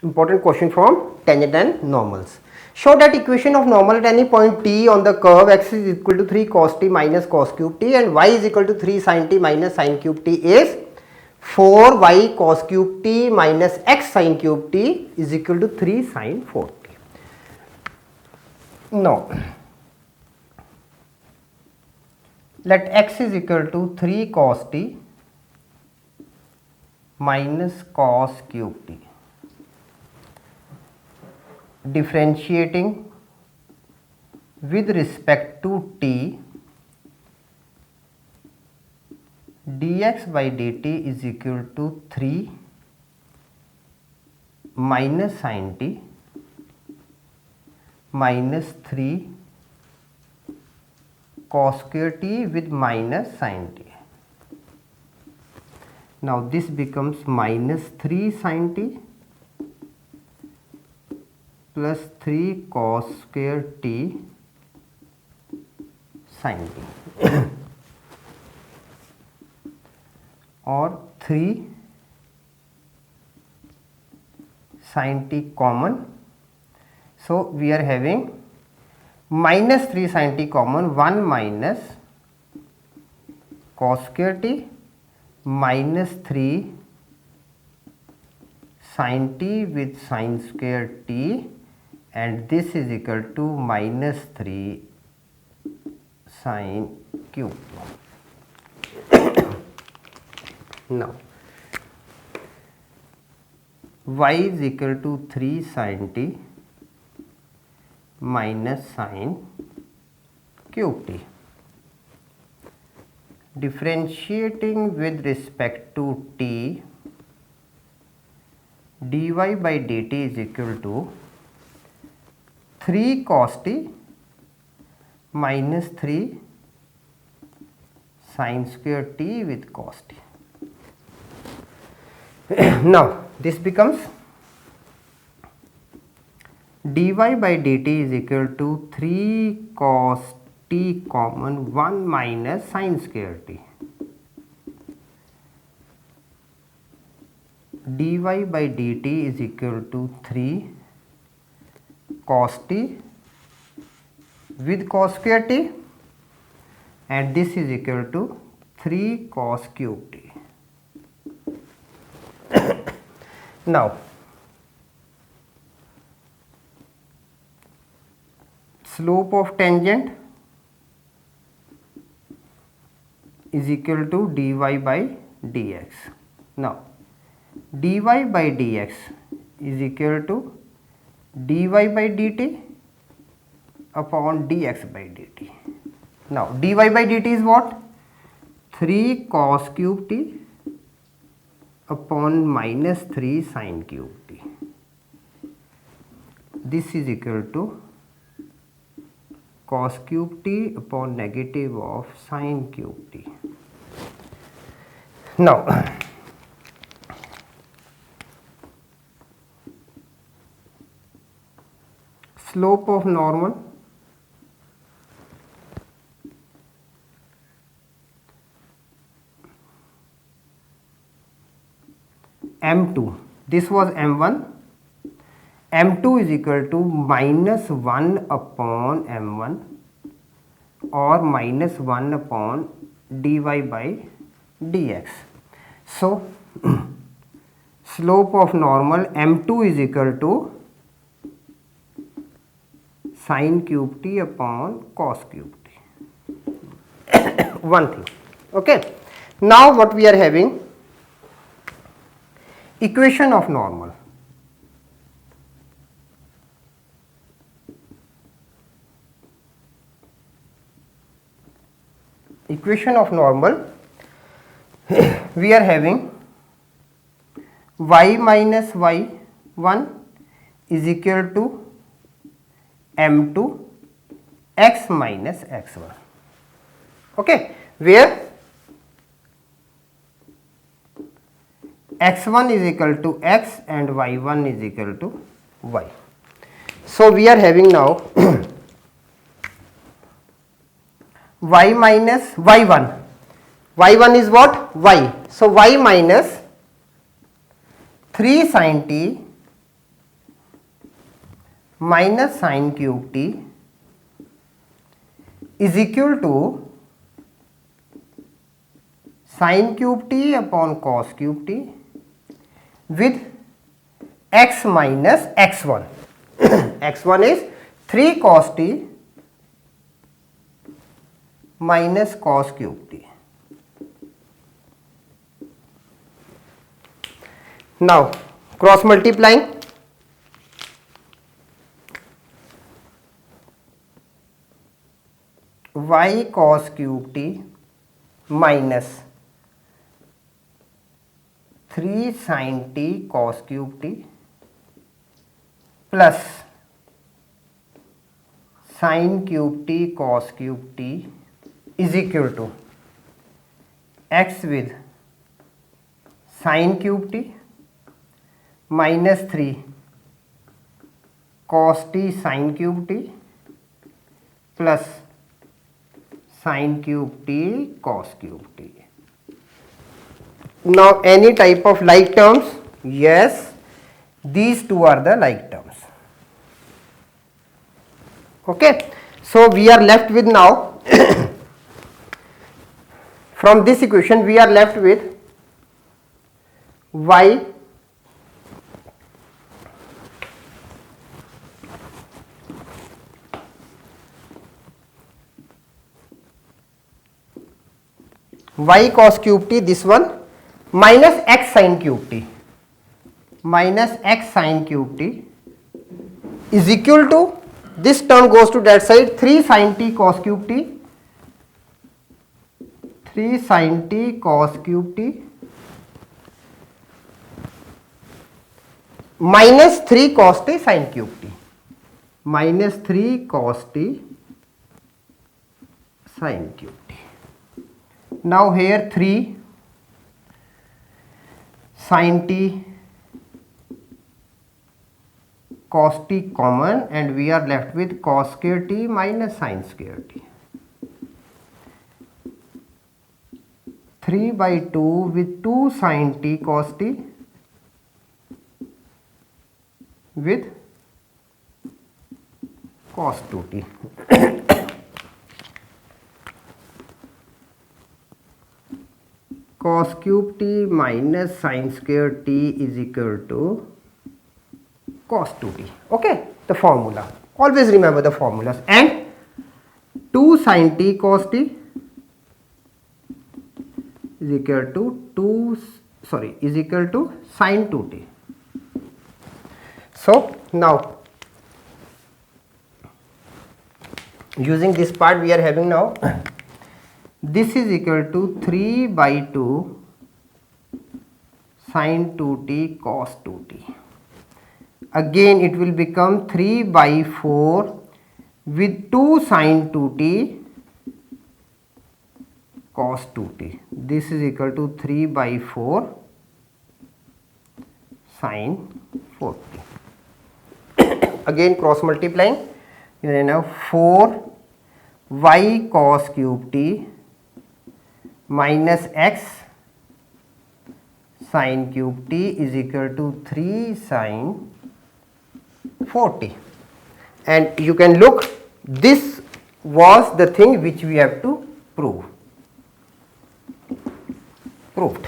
Important question from tangent and normals. Show that equation of normal at any point t on the curve x is equal to 3 cos t minus cos cube t and y is equal to 3 sin t minus sin cube t is 4y cos cube t minus x sin cube t is equal to 3 sin 4 t. Now, let x is equal to 3 cos t minus cos cube t. Differentiating with respect to t, dx by dt is equal to 3 minus sin t minus 3 cos square t with minus sin t. Now this becomes minus 3 sin t plus 3 cos square t sin t or 3 sin t common. So we are having minus 3 sin t common, 1 minus cos square t minus 3 sin t with sin square t, and this is equal to minus 3 sin cube. Now y is equal to 3 sin t minus sin cube t. Differentiating with respect to t, dy by dt is equal to 3 cos t minus 3 sin square t with cos t. Now this becomes dy by dt is equal to 3 cos t common 1 minus sin square t. dy by dt is equal to 3 cos t with cos square t, and this is equal to 3 cos cube t. Now slope of tangent is equal to dy by dx. Now dy by dx is equal to dy by dt upon dx by dt. Now dy by dt is what? 3 cos cube t upon minus 3 sin cube t. This is equal to cos cube t upon negative of sin cube t. Now slope of normal m2, this was m1, m2 is equal to minus 1 upon m1 or minus 1 upon dy by dx. So slope of normal m2 is equal to sin cube t upon cos cube t. One thing. Okay. Now what we are having? Equation of normal. Equation of normal, we are having y minus y1 is equal to m2 x minus x1. Okay, where x1 is equal to x and y1 is equal to y. So we are having now y minus y1. y1 is what? Y. So y minus 3 sin t minus sin cube t is equal to sin cube t upon cos cube t with x minus x1. x1 is 3 cos t minus cos cube t. Now cross multiplying, y cos cube t minus 3 sin t cos cube t plus sin cube t cos cube t is equal to x with sin cube t minus 3 cos t sin cube t plus sin cube t cos cube t. Now any type of like terms? Yes, these two are the like terms. Okay, so we are left with now from this equation we are left with y cos cube t, this one, minus x sin cube t, minus x sin cube t is equal to, this term goes to that side, 3 sin t cos cube t, 3 sin t cos cube t minus 3 cos t sin cube t, minus 3 cos t sin cube t. Now here 3 sin t cos t common and we are left with cos square t minus sin square t. 3 by 2 with 2 sin t cos t with cos 2t. Cos cube t minus sin square t is equal to cos 2t. Okay, the formula. Always remember the formulas. And 2 sin t cos t is equal to is equal to sin 2t. So now using this part we are having now this is equal to 3 by 2 sin 2t cos 2t. Again it will become 3 by 4 with 2 sin 2t cos 2t. This is equal to 3 by 4 sin 4t. Again cross multiplying, you will have 4 y cos cube t minus x sin cube t is equal to 3 sin 4t. And you can look, this was the thing which we have to prove. Proved.